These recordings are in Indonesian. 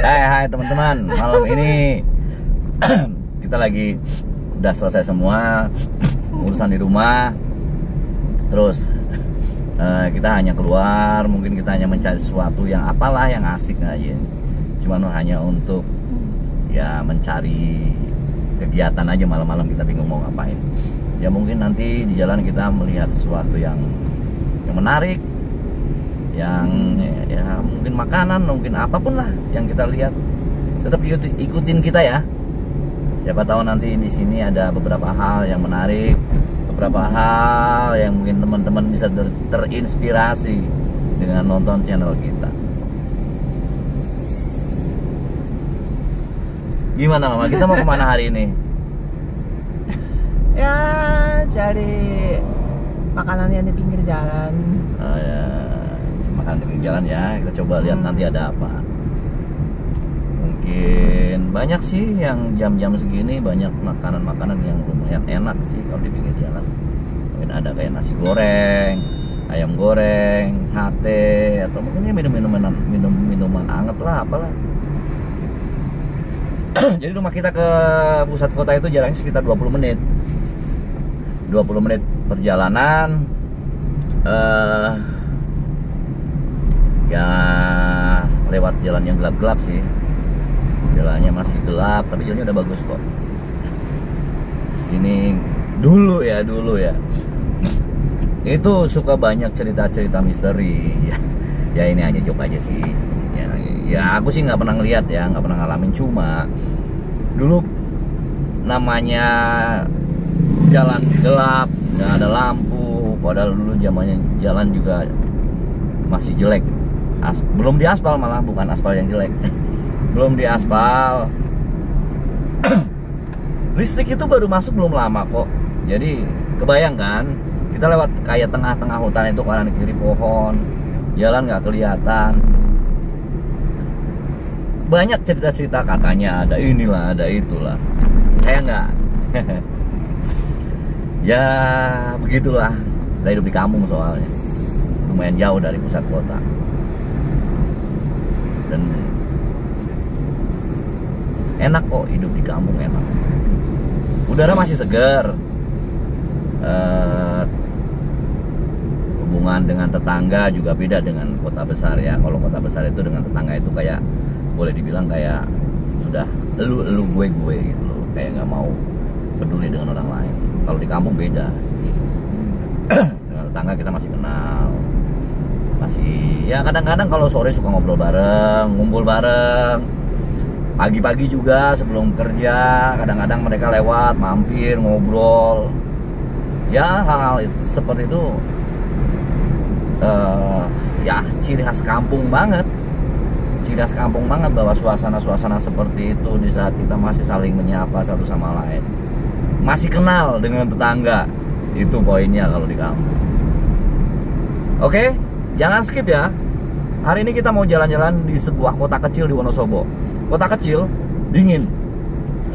Hai teman-teman, malam ini kita lagi udah selesai semua urusan di rumah. Terus kita hanya keluar, mungkin kita hanya mencari sesuatu yang apalah yang asik aja. Cuman hanya untuk ya mencari kegiatan aja, malam-malam kita bingung mau ngapain. Ya mungkin nanti di jalan kita melihat sesuatu yang menarik, yang ya mungkin makanan, mungkin apapun lah yang kita lihat. Tetap ikutin kita ya. Siapa tahu nanti di sini ada beberapa hal yang menarik, beberapa hal yang mungkin teman-teman bisa terinspirasi dengan nonton channel kita. Gimana Mama? Kita mau kemana hari ini? Ya cari makanan yang di pinggir jalan. Oh ya, makan di pinggir jalan ya. Kita coba lihat nanti ada apa. Mungkin banyak sih yang jam-jam segini banyak makanan-makanan yang lumayan enak sih kalau di pinggir jalan. Mungkin ada kayak nasi goreng, ayam goreng, sate, atau mungkin ya minuman anget lah, apalah. Jadi rumah kita ke pusat kota itu jaraknya sekitar 20 menit. 20 menit perjalanan. Ya lewat jalan yang gelap-gelap sih. Jalannya masih gelap, tapi jalannya udah bagus kok. Sini dulu ya. Itu suka banyak cerita-cerita misteri. Ya ini hanya joke aja sih. Ya aku sih nggak pernah ngeliat ya, nggak pernah ngalamin. Cuma dulu namanya jalan gelap, nggak ada lampu, padahal dulu zamannya jalan juga masih jelek. Belum diaspal, malah bukan aspal yang jelek. Belum diaspal. Listrik itu baru masuk belum lama kok. Jadi kebayang kan, kita lewat kayak tengah-tengah hutan itu, kanan kiri pohon, jalan nggak kelihatan. Banyak cerita-cerita katanya ada inilah, ada itulah. Saya nggak. Ya begitulah. Kita hidup di kampung soalnya. Lumayan jauh dari pusat kota. Dan enak kok hidup di kampung, enak. Udara masih segar. Hubungan dengan tetangga juga beda dengan kota besar ya. Kalau kota besar itu dengan tetangga itu kayak boleh dibilang kayak sudah elu gue gitu loh, kayak nggak mau peduli dengan orang lain. Kalau di kampung beda. Dengan tetangga kita masih kenal, masih ya kadang-kadang kalau sore suka ngobrol bareng, ngumpul bareng. Pagi-pagi juga sebelum kerja kadang-kadang mereka lewat mampir ngobrol. Ya hal-hal seperti itu ya ciri khas kampung banget. Ciri khas kampung banget bahwa suasana-suasana seperti itu di saat kita masih saling menyapa satu sama lain, masih kenal dengan tetangga. Itu poinnya kalau di kampung. Oke, jangan skip ya. Hari ini kita mau jalan-jalan di sebuah kota kecil di Wonosobo. Kota kecil, dingin.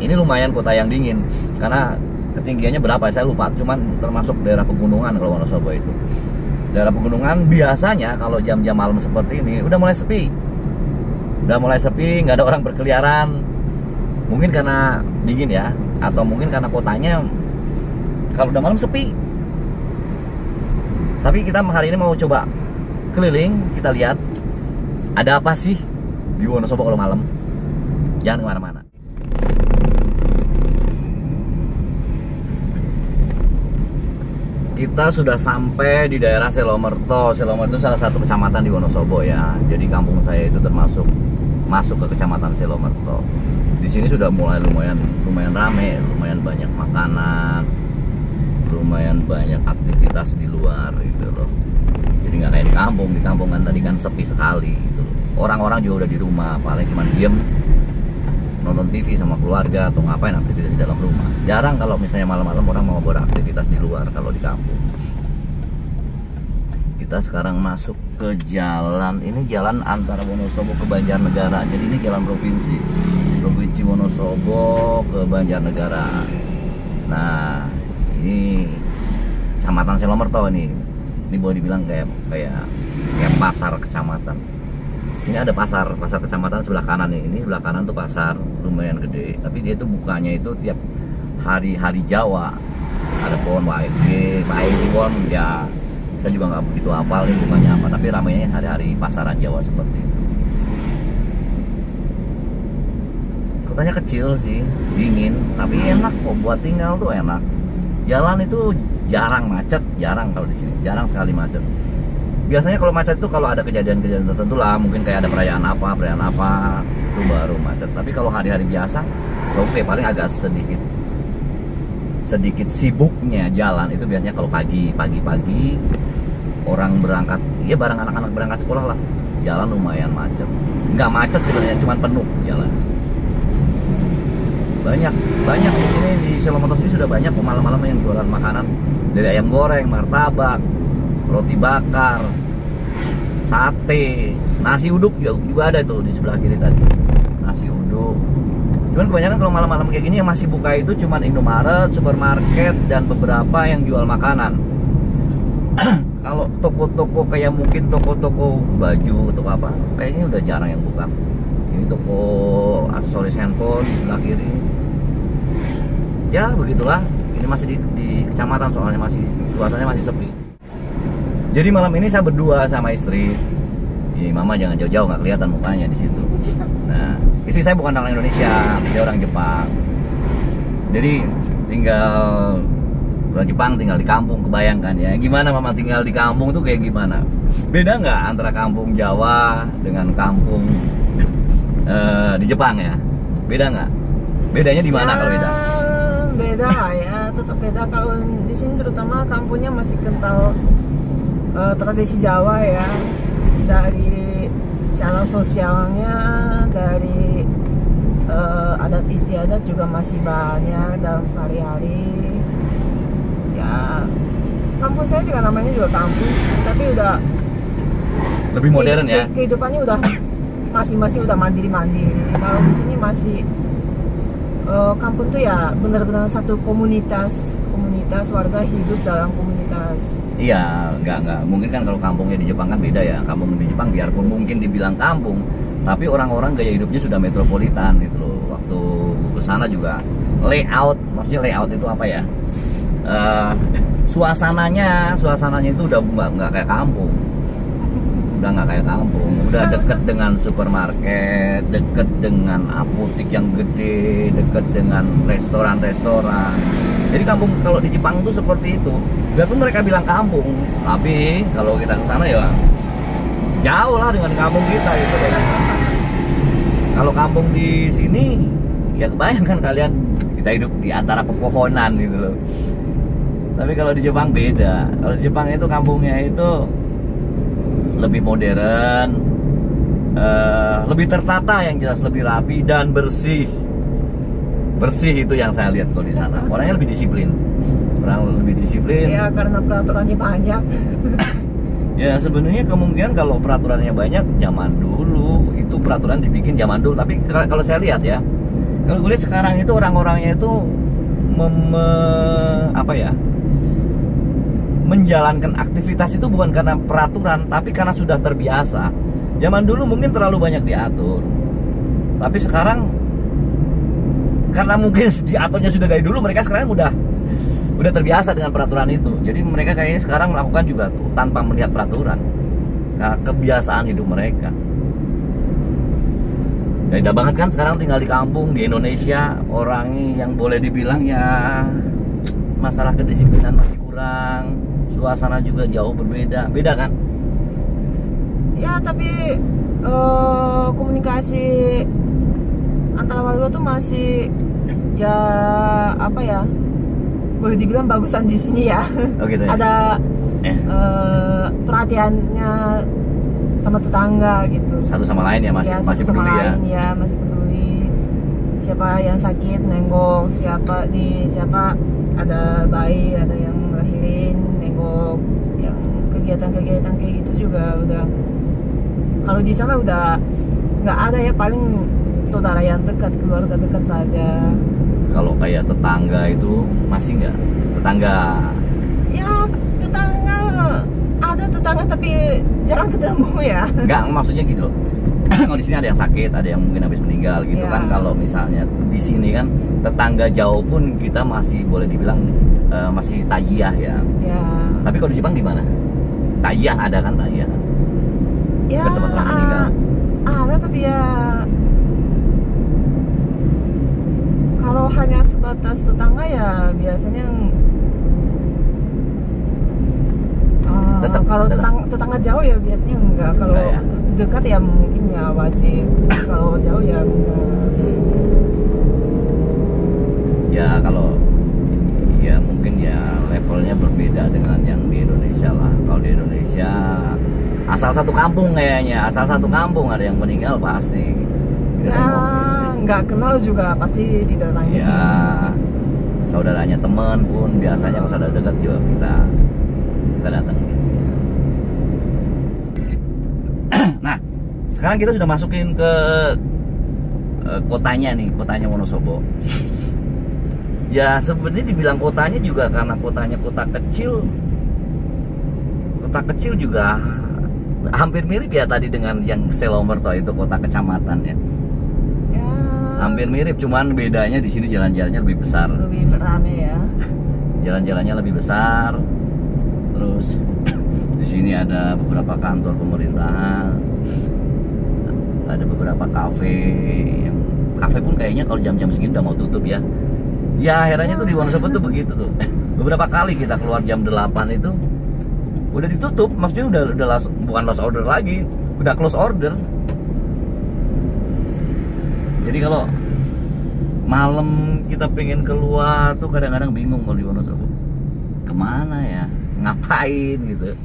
Ini lumayan kota yang dingin karena ketinggiannya berapa saya lupa, cuman termasuk daerah pegunungan kalau Wonosobo itu. Daerah pegunungan biasanya kalau jam-jam malam seperti ini udah mulai sepi. Nggak ada orang berkeliaran. Mungkin karena dingin ya, atau mungkin karena kotanya kalau udah malam sepi. Tapi kita hari ini mau coba keliling, kita lihat ada apa sih di Wonosobo kalau malam. Jangan kemana-mana. Kita sudah sampai di daerah Selomerto. Selomerto itu salah satu kecamatan di Wonosobo ya. Jadi kampung saya itu termasuk masuk ke kecamatan Selomerto. Di sini sudah mulai lumayan rame, lumayan banyak makanan, lumayan banyak aktivitas di luar gitu loh. Jadi nggak kayak di kampung. Di kampung kan tadi kan sepi sekali gitu. Orang-orang juga udah di rumah, paling cuma diem nonton TV sama keluarga atau ngapain aktivitas di dalam rumah. Jarang kalau misalnya malam-malam orang mau beraktivitas di luar kalau di kampung. Kita sekarang masuk ke jalan, ini jalan antara Wonosobo ke Banjarnegara. Jadi ini jalan provinsi Wonosobo ke Banjarnegara. Nah ini kecamatan Selomerto nih. Ini boleh dibilang kayak pasar kecamatan. Sini ada pasar kecamatan sebelah kanan nih. Ini sebelah kanan tuh pasar lumayan gede, tapi dia tuh bukanya itu tiap hari Jawa. Ada pohon pohon ya. Saya juga nggak begitu hafal nih bukanya apa, tapi ramainya hari-hari pasaran Jawa seperti itu. Kotanya kecil sih, dingin, tapi enak kok buat tinggal tuh enak. Jalan itu jarang macet, jarang kalau di sini, jarang sekali macet. Biasanya kalau macet itu kalau ada kejadian-kejadian tertentu lah, mungkin kayak ada perayaan apa itu baru macet. Tapi kalau hari-hari biasa, oke, paling agak sedikit sibuknya jalan itu biasanya kalau pagi orang berangkat, ya bareng anak-anak berangkat sekolah lah, jalan lumayan macet. Nggak macet sebenarnya, cuma penuh jalan. Banyak di sini di Selomotos ini sudah banyak malam-malam yang jualan makanan, dari ayam goreng, martabak, roti bakar, sate, nasi uduk juga ada tuh di sebelah kiri tadi, nasi uduk. Cuman kebanyakan kalau malam-malam kayak gini yang masih buka itu cuman Indomaret, supermarket, dan beberapa yang jual makanan. Kalau toko-toko kayak mungkin toko-toko baju atau apa, kayaknya udah jarang yang buka. Ini toko aksesoris handphone di sebelah kiri. Ya begitulah. Ini masih di kecamatan, soalnya suasananya masih sepi. Jadi malam ini saya berdua sama istri. Mama jangan jauh-jauh, nggak kelihatan mukanya di situ. Nah, istri saya bukan orang Indonesia, dia orang Jepang. Jadi orang Jepang tinggal di kampung, kebayangkan ya. Gimana mama tinggal di kampung tuh kayak gimana? Beda nggak antara kampung Jawa dengan kampung di Jepang ya? Beda nggak? Bedanya di mana kalau beda? Beda ya, tetap beda. Kalau di sini terutama kampungnya masih kental tradisi Jawa ya, dari cara sosialnya, dari adat istiadat juga masih banyak dalam sehari-hari. Ya, kampung saya juga namanya juga kampung, tapi udah lebih modern ya. Kehidupannya udah masing-masing udah mandiri. Kalau di sini masih kampung tuh ya benar-benar satu komunitas warga hidup dalam komunitas. Iya, enggak. Mungkin kan kalau kampungnya di Jepang kan beda ya. Kampung di Jepang biarpun mungkin dibilang kampung, tapi orang-orang gaya hidupnya sudah metropolitan gitu loh. Waktu ke sana juga maksudnya layout itu apa ya? Suasananya itu udah nggak kayak kampung. Udah nggak kayak kampung, udah deket dengan supermarket, deket dengan apotek yang gede, deket dengan restoran-restoran. Jadi kampung kalau di Jepang tuh seperti itu. Biarpun mereka bilang kampung, tapi kalau kita ke sana ya jauh lah dengan kampung kita gitu. Kalau kampung di sini ya kebayangkan kalian, kita hidup di antara pepohonan gitu loh. Tapi kalau di Jepang beda. Kalau di Jepang itu kampungnya itu lebih modern, lebih tertata, yang jelas lebih rapi dan bersih itu yang saya lihat kalau di sana. Orangnya lebih disiplin. Ya karena peraturannya banyak. Ya sebenarnya kemungkinan kalau peraturannya banyak zaman dulu itu peraturan dibikin zaman dulu. Tapi kalau saya lihat ya, kalau gue lihat sekarang itu orang-orangnya itu menjalankan aktivitas itu bukan karena peraturan, tapi karena sudah terbiasa. Zaman dulu mungkin terlalu banyak diatur, tapi sekarang karena mungkin diaturnya sudah dari dulu, mereka sekarang udah terbiasa dengan peraturan itu. Jadi mereka kayaknya sekarang melakukan juga tuh tanpa melihat peraturan, karena kebiasaan hidup mereka. Beda banget kan sekarang tinggal di kampung di Indonesia, orang yang boleh dibilang ya masalah kedisiplinan masih kurang. Suasana juga jauh berbeda, kan? Ya tapi komunikasi antara warga tuh masih ya boleh dibilang bagusan di sini ya. Oh gitu ya? Ada perhatiannya sama tetangga gitu. Satu sama lain ya, masih peduli ya. Masih peduli. Siapa yang sakit nengok, siapa ada bayi, ada yang lahirin, nengok, yang kegiatan-kegiatan kayak gitu juga udah. Kalau di sana udah nggak ada ya, paling saudara yang dekat, keluarga dekat saja. Kalau kayak tetangga itu masih nggak? Tetangga? Ya tetangga, ada tetangga tapi jarang ketemu ya. Nggak, maksudnya gitu loh. kalau di sini ada yang sakit, ada yang mungkin habis meninggal gitu kan. Kalau misalnya di sini kan tetangga jauh pun kita masih boleh dibilang masih tajiah ya. Tapi kalau di Jepang gimana? Tajiah ada kan, tajiah kan? Ya, tempat orang meninggal. Ada, tapi ya kalau hanya sebatas tetangga ya biasanya kalau tetangga jauh ya biasanya enggak. Kalau ya? Dekat ya mungkin ya wajib. Kalau jauh ya enggak. Ya kalau ya mungkin ya levelnya berbeda dengan yang di Indonesia lah. Kalau di Indonesia asal satu kampung kayaknya, asal satu kampung ada yang meninggal pasti. Ya nggak kenal juga pasti didatangi. Ya saudaranya teman pun biasanya kalau saudara dekat juga kita datang. Nah, sekarang kita sudah masukin ke kotanya nih, kotanya Wonosobo. Ya sebenarnya dibilang kotanya juga karena kotanya kota kecil. Kota kecil juga hampir mirip ya tadi dengan yang Selomerto itu kota kecamatan ya. Hampir mirip, cuman bedanya di sini jalan-jalannya lebih besar. Lebih ramai ya. Jalan-jalannya lebih besar. Terus di sini ada beberapa kantor pemerintahan, ada beberapa kafe pun kayaknya kalau jam-jam segini udah mau tutup ya. Ya akhirnya tuh di Wonosobo tuh begitu tuh. Beberapa kali kita keluar jam 8 itu udah ditutup, maksudnya udah bukan lost order lagi, udah close order. Jadi kalau malam kita pengen keluar tuh kadang-kadang bingung kalau di Wonosobo. Kemana ya? Ngapain gitu.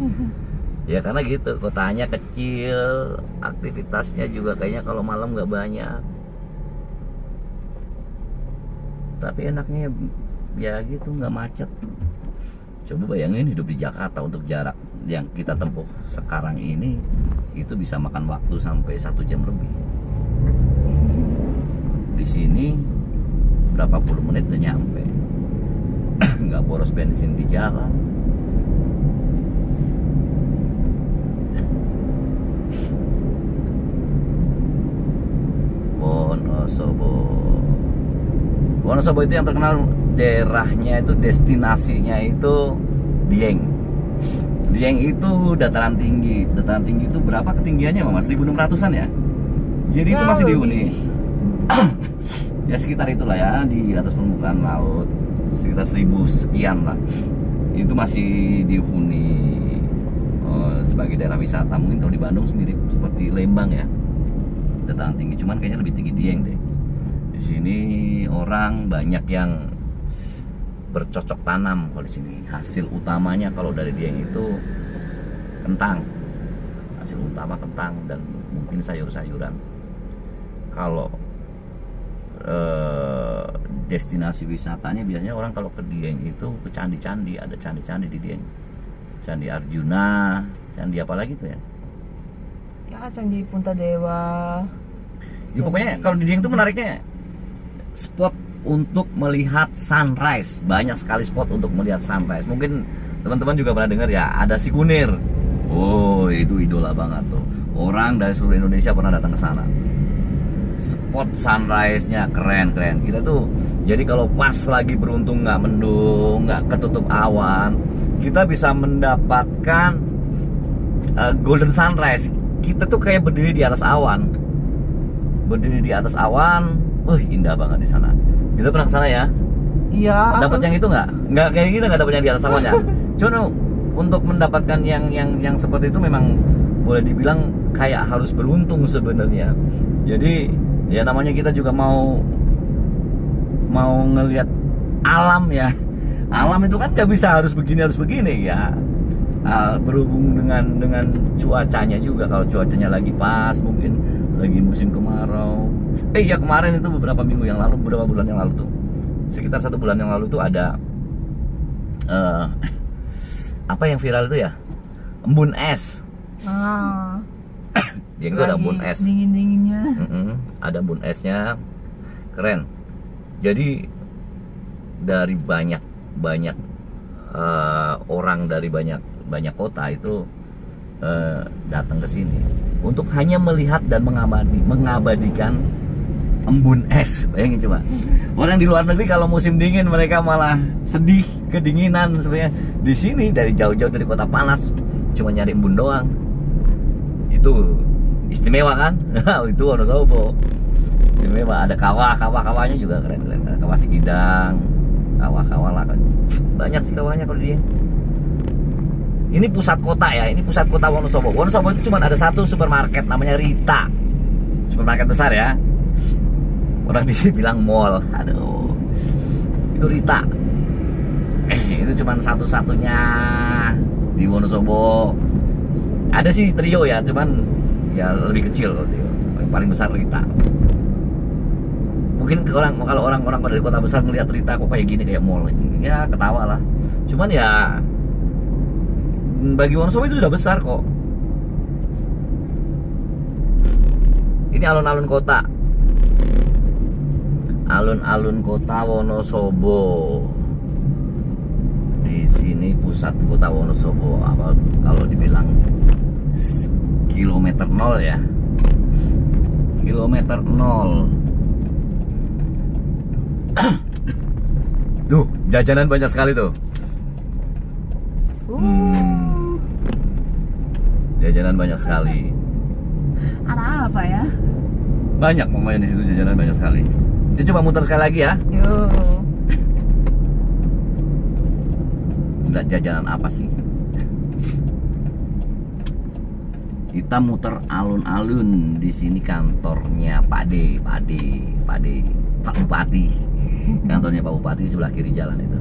Ya karena gitu, kotanya kecil, aktivitasnya juga kayaknya kalau malam nggak banyak. Tapi enaknya ya gitu, nggak macet. Coba bayangin hidup di Jakarta untuk jarak yang kita tempuh sekarang ini, itu bisa makan waktu sampai 1 jam lebih. Di sini berapa puluh menit udah nyampe. Nggak boros bensin di jalan. Wonosobo itu yang terkenal daerahnya itu, destinasinya itu Dieng. Dieng itu dataran tinggi. Dataran tinggi itu berapa ketinggiannya Mas? 1.600-an ya? Jadi ya, itu masih dihuni. Ya sekitar itulah ya, di atas permukaan laut. Sekitar 1.000 sekian lah. Itu masih dihuni sebagai daerah wisata. Mungkin kalau di Bandung mirip seperti Lembang ya, dataran tinggi, cuman kayaknya lebih tinggi Dieng deh. Di sini orang banyak yang bercocok tanam kalau di sini. Hasil utamanya kalau dari Dieng itu kentang. Hasil utama kentang dan mungkin sayur-sayuran. Kalau destinasi wisatanya biasanya orang kalau ke Dieng itu ke candi-candi. Ada candi-candi di Dieng. Candi Arjuna, candi apa lagi tuh ya? Ya Candi Puntadewa. Ya pokoknya kalau di Dieng itu menariknya spot untuk melihat sunrise. Banyak sekali spot untuk melihat sunrise. Mungkin teman-teman juga pernah dengar ya, ada Si Kunir. Oh, itu idola banget tuh. Orang dari seluruh Indonesia pernah datang ke sana. Spot sunrise-nya keren-keren. Kita tuh jadi kalau pas lagi beruntung nggak mendung, nggak ketutup awan, kita bisa mendapatkan golden sunrise. Kita tuh kayak berdiri di atas awan. Berdiri di atas awan. Indah banget di sana. Kita pernah ke sana ya? Iya. Dapat yang itu nggak? Nggak kayak gitu, nggak dapat yang di atas awannya. Cuma untuk mendapatkan yang seperti itu memang boleh dibilang kayak harus beruntung sebenarnya. Jadi ya namanya kita juga mau ngelihat alam ya. Alam itu kan nggak bisa harus begini ya. Berhubung dengan cuacanya juga. Kalau cuacanya lagi pas, mungkin lagi musim kemarau. Ya kemarin itu beberapa bulan yang lalu tuh, sekitar 1 bulan yang lalu tuh ada apa yang viral itu ya, embun es. Dia itu ada embun es, dingin-dinginnya. Ada embun esnya, keren. Jadi dari banyak orang dari banyak kota itu datang ke sini. untuk hanya melihat dan mengabadikan embun es. Bayangin coba. Orang di luar negeri kalau musim dingin mereka malah sedih, kedinginan sebenarnya. Di sini dari jauh-jauh dari kota panas cuma nyari embun doang. Itu istimewa kan? Itu Wonosobo. Istimewa, ada kawahnya juga keren-keren. Ada kawah Sikidang, kawah lah kan. Banyak sih kawahnya kalau dia. Ini pusat kota ya, ini pusat kota Wonosobo. Wonosobo itu cuma ada satu supermarket namanya Rita. Supermarket besar ya. Orang di sini bilang mall. Aduh. Itu Rita. Itu cuma satu-satunya di Wonosobo. Ada sih Trio ya, cuman ya lebih kecil kalau Trio. Yang paling besar Rita. Mungkin kalau orang-orang dari kota besar melihat Rita kok kayak gini kayak mall. Ya ketawa lah. Cuman ya bagi Wonosobo itu sudah besar kok. Ini alun-alun kota. Alun-alun kota Wonosobo. Di sini pusat kota Wonosobo. Apa kalau dibilang kilometer 0 ya. Kilometer 0. Duh, jajanan banyak sekali tuh. Jajanan banyak sekali. Ada apa ya? Banyak pokoknya di situ, jajanan banyak sekali. Saya coba muter sekali lagi ya. Yuk. Lihat jajanan apa sih? Kita muter alun-alun. Di sini kantornya Pak Bupati. Kantornya Pak Bupati sebelah kiri jalan itu.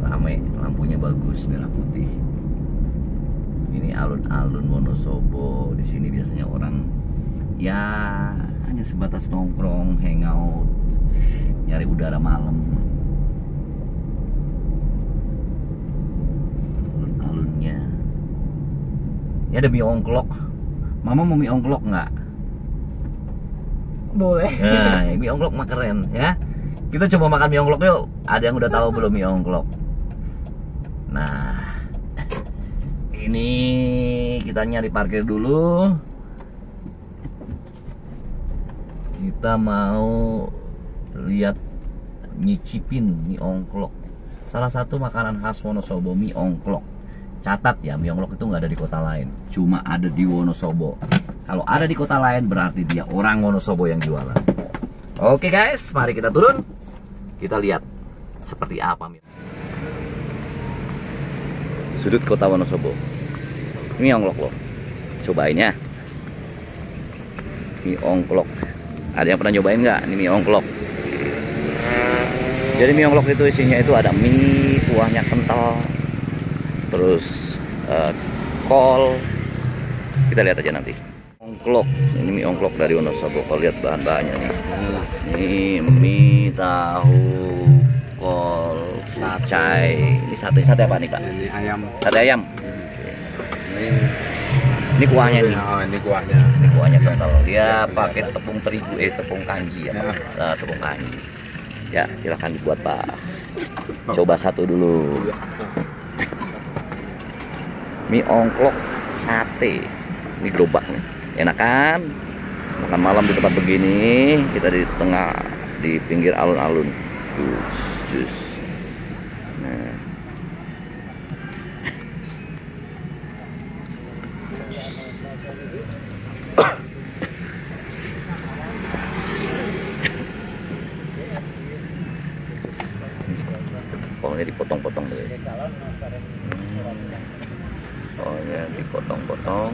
Rame, lampunya bagus, merah putih. Ini alun-alun Wonosobo. Di sini biasanya orang ya hanya sebatas nongkrong, hangout, nyari udara malam. Alun-alunnya. Ya ada mie ongklok. Mama mau mie ongklok nggak? Boleh. Nah, mie ongklok mah keren ya. Kita coba makan mie ongklok yuk. Ada yang udah tahu belum mie ongklok? Nah, ini kita nyari parkir dulu. Kita mau lihat nyicipin mie ongklok. Salah satu makanan khas Wonosobo, mie ongklok. Catat ya, mie ongklok itu nggak ada di kota lain, cuma ada di Wonosobo. Kalau ada di kota lain berarti dia orang Wonosobo yang jualan. Oke guys, mari kita turun. Kita lihat seperti apa mie. Sudut kota Wonosobo. Mie ongklok loh. Cobain ya. Mie ongklok. Ada yang pernah nyobain nggak? Ini mie ongklok. Jadi mie ongklok itu isinya itu ada mie, kuahnya kental, terus kol. Kita lihat aja nanti. Ongklok. Ini mie ongklok dari Wonosobo. Kalau lihat bahan-bahannya nih. Ini mie, tahu, kol, kucai. Ini sate apa nih Pak? Ini ayam. Sate ayam. Ini kuahnya nih. Oh, ini kuahnya. Ini kuahnya kental. Dia pakai tepung terigu, tepung kanji ya. Nah, tepung kanji. Ya, silahkan dibuat Pak. Coba satu dulu. Mie ongklok sate. Ini gerobak nih. Enak kan? Makan malam di tempat begini. Kita di tengah, di pinggir alun-alun. Jus. Nah. Pohonnya dipotong-potong dulu. Pohonnya dipotong-potong.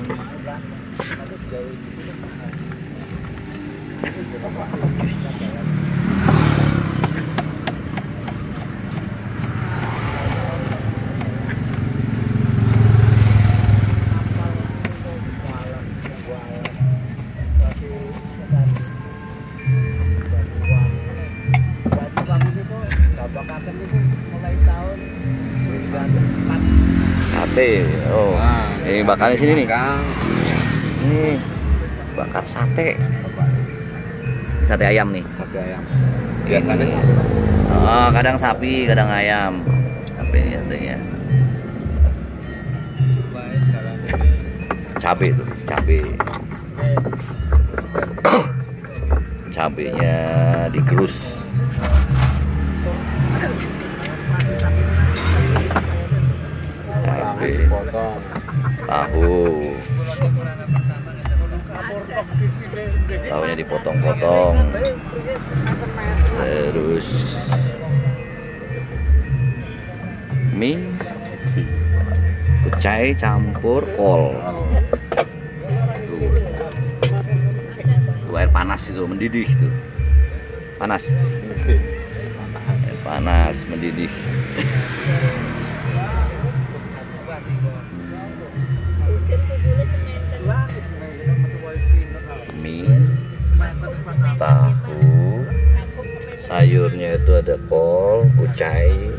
Sate, oh, ini bakarnya sini nih. Ini bakar sate. Sate ayam nih. Sate ayam. Biasanya. Oh, kadang sapi, kadang ayam. Apa ini satenya? Cabai itu. cabenya digerus. Cabe, tahunya dipotong-potong, terus mie, kucai campur kol. Air panas itu mendidih tuh, panas, air panas mendidih. Mie, tahu, sayurnya itu ada kol, kucai,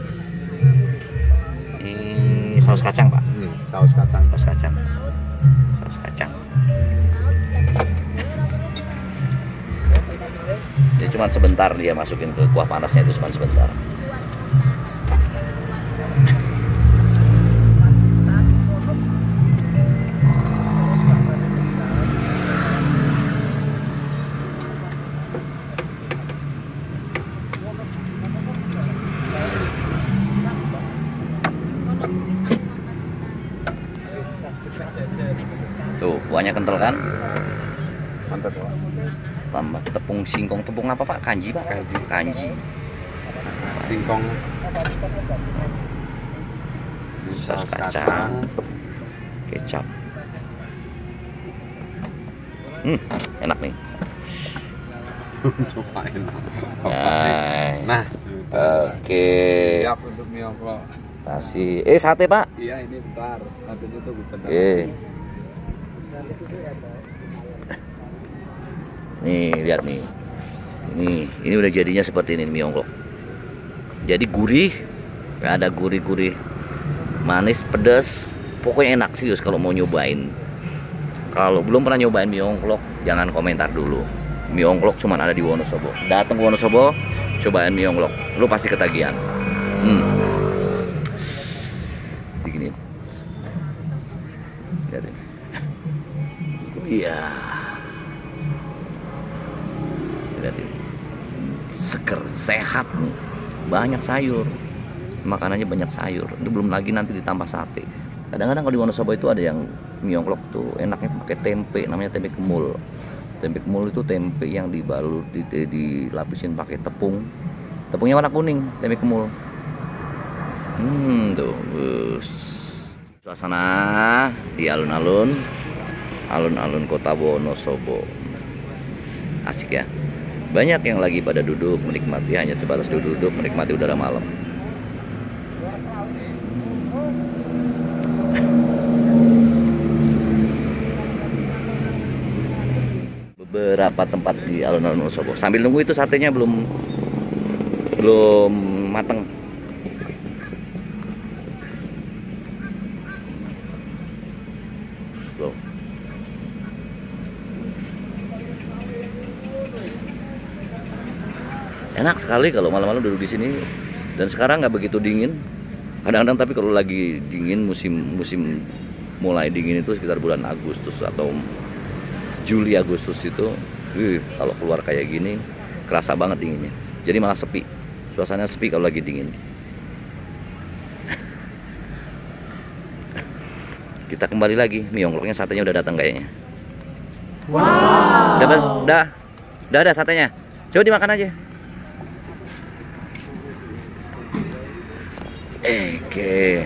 ini saus kacang Pak. Saus kacang. Jadi cuma sebentar dia masukin ke kuah panasnya, itu cuma sebentar. Tuh, kuahnya kental kan? Mantap Pak. Tambah tepung singkong, tepung apa Pak? Kanji Pak? Kanji. Singkong. Saus kacang. Kecap. Enak nih. Cobain. Nah, oke. Siap untuk mie ongklok. Kasih. Sate Pak? Iya, ini bentar. Satenya tuh bentar. Nih, lihat nih. Ini udah jadinya seperti ini mie ongklok. Jadi gurih, ada gurih-gurih, manis, pedas, pokoknya enak serius kalau mau nyobain. Kalau belum pernah nyobain mie ongklok, jangan komentar dulu. Mie ongklok cuma ada di Wonosobo. Datang ke Wonosobo, cobain mie ongklok, lu pasti ketagihan. Begini. Lihat. Iya. Seger, sehat nih, banyak sayur, makanannya banyak sayur. Itu belum lagi nanti ditambah sate. Kadang-kadang kalau di Wonosobo itu ada yang mie ongklok tuh enaknya pakai tempe, namanya tempe kemul. Tempe kemul itu tempe yang dibalut, dilapisin pakai tepung. Tepungnya warna kuning, tempe kemul. Tuh, suasana di alun-alun kota Wonosobo. Asik ya. Banyak yang lagi pada duduk menikmati, hanya sebatas duduk menikmati udara malam. Beberapa tempat di alun-alun Wonosobo. Sambil nunggu itu satenya belum mateng. Enak sekali kalau malam-malam duduk di sini. Dan sekarang nggak begitu dingin. Kadang-kadang tapi kalau lagi dingin, musim mulai dingin itu sekitar bulan Agustus atau Juli Agustus itu, kalau keluar kayak gini kerasa banget dinginnya. Jadi malah sepi. Suasananya sepi kalau lagi dingin. Kita kembali lagi, mie ongkloknya, satenya udah datang kayaknya. Wow. Udah ada satenya. Coba dimakan aja. Oke.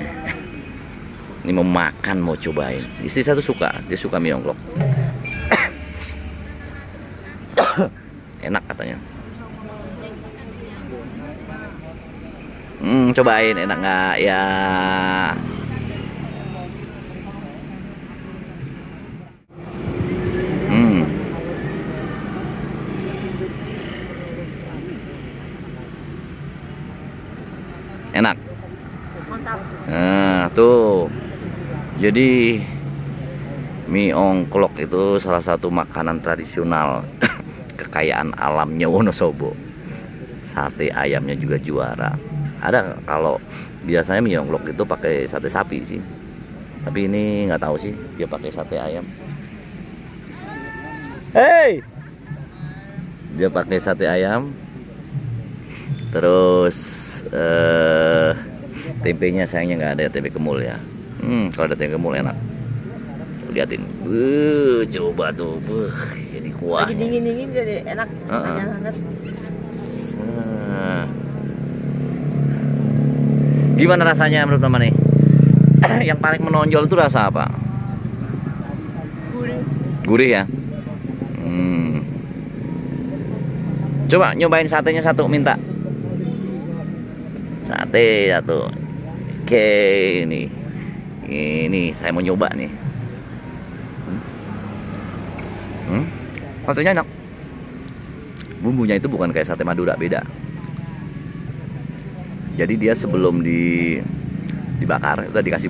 Ini mau makan, mau cobain. Istri saya tuh suka, dia suka mie ongklok. Enak katanya. Cobain, enak nggak ya? Enak. Nah, tuh. Jadi mie ongklok itu salah satu makanan tradisional kekayaan alamnya Wonosobo. Sate ayamnya juga juara. Ada kalau biasanya mie ongklok itu pakai sate sapi sih. Tapi ini nggak tahu sih dia pakai sate ayam. Hey, dia pakai sate ayam, terus tempenya sayangnya nggak ada tempe kemul ya. Kalau ada tempe kemul enak. Liatin, coba tuh, jadi kuah. Lagi dingin jadi enak, hangat. Gimana rasanya menurut teman nih? Yang paling menonjol itu rasa apa? Gurih. Gurih ya. Coba nyobain satenya satu, minta. Sate satu. Oke, ini saya mau nyoba nih. Rasanya enak. Bumbunya itu bukan kayak sate Madura, beda. Jadi dia sebelum dibakar itu dikasih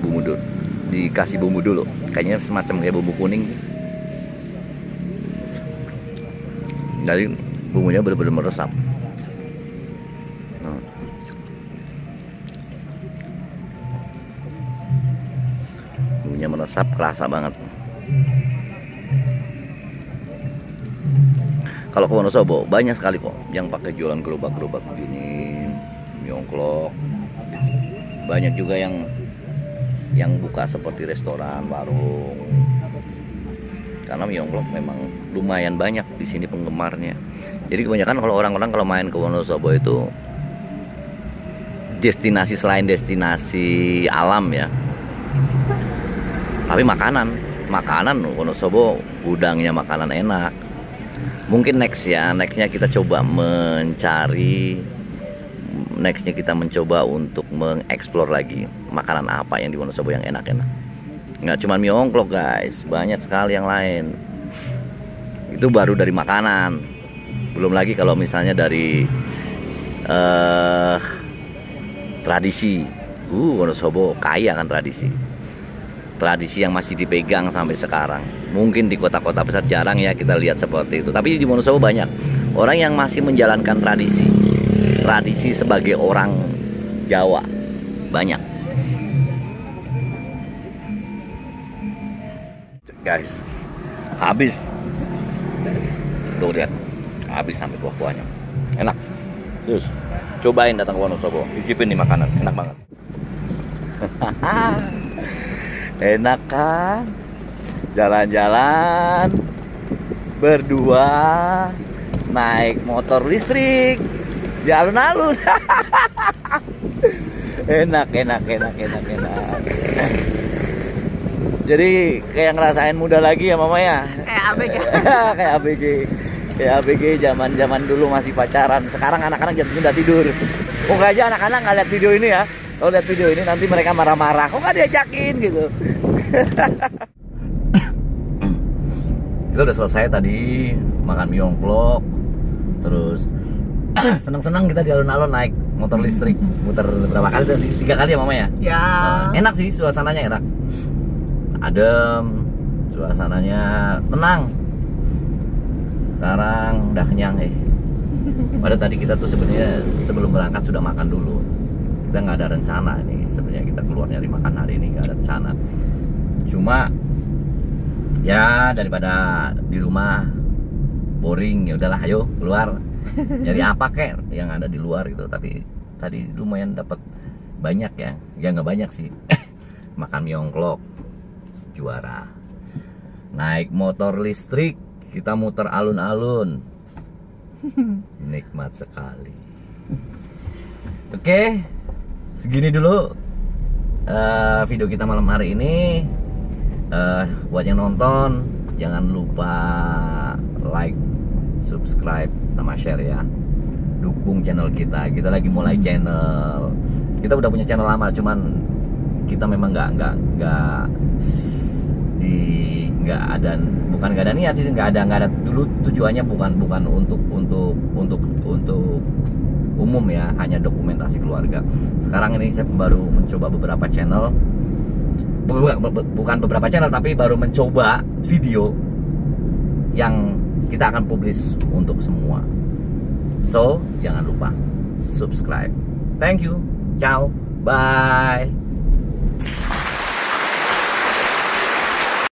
bumbu dulu. Kayaknya semacam kayak bumbu kuning. Jadi bumbunya benar-benar meresap. Bumbunya meresap, kerasa banget. Kalau ke Wonosobo banyak sekali kok yang pakai jualan gerobak-gerobak begini, miongklok. Banyak juga yang buka seperti restoran, warung. Karena miongklok memang lumayan banyak di sini penggemarnya. Jadi kebanyakan kalau orang-orang kalau main ke Wonosobo itu destinasi selain destinasi alam ya. Tapi makanan Wonosobo udangnya makanan enak. Mungkin nextnya kita coba kita mencoba untuk mengeksplor lagi makanan apa yang di Wonosobo yang enak-enak. Nggak cuma miongklok guys, banyak sekali yang lain. Itu baru dari makanan. Belum lagi kalau misalnya dari tradisi. Wonosobo kaya kan tradisi yang masih dipegang sampai sekarang. Mungkin di kota-kota besar jarang ya kita lihat seperti itu. Tapi di Wonosobo banyak orang yang masih menjalankan tradisi sebagai orang Jawa. Banyak. Guys, habis. Tuh lihat, habis sampai buah-buahnya. Enak. Terus cobain datang ke Wonosobo, cicipin nih makanan, enak banget. Enak kan? Jalan-jalan berdua naik motor listrik di alun-alun. enak. Jadi kayak ngerasain muda lagi ya mama ya. Kayak ABG zaman dulu masih pacaran. Sekarang anak-anak jam udah tidur. Kok aja anak-anak nggak lihat video ini ya. Kalau lihat video ini nanti mereka marah-marah. Kok nggak diajakin gitu. Kita udah selesai tadi makan miongklok. Terus seneng-seneng kita di alun-alun naik motor listrik. Muter berapa kali tuh? 3 kali ya mama ya? Ya. Enak sih, suasananya enak. Adem, suasananya tenang. Sekarang udah kenyang Padahal tadi kita tuh sebenarnya sebelum berangkat sudah makan dulu. Kita nggak ada rencana ini sebenarnya kita keluar nyari makan hari ini, nggak ada rencana. Cuma ya daripada di rumah boring, ya udahlah ayo keluar nyari apa kek yang ada di luar gitu. Tapi tadi lumayan dapat banyak ya nggak banyak sih. Makan miongklok juara, naik motor listrik, kita muter alun-alun, nikmat sekali. Oke, segini dulu video kita malam hari ini. Buat yang nonton jangan lupa like, subscribe, sama share ya. Dukung channel kita. Kita lagi mulai channel. Kita udah punya channel lama, cuman kita memang nggak ada niat sih, nggak ada dulu tujuannya bukan untuk umum ya, hanya dokumentasi keluarga. Sekarang ini saya baru mencoba beberapa channel, bukan beberapa channel tapi baru mencoba video yang kita akan publish untuk semua. So jangan lupa subscribe. Thank you, ciao, bye.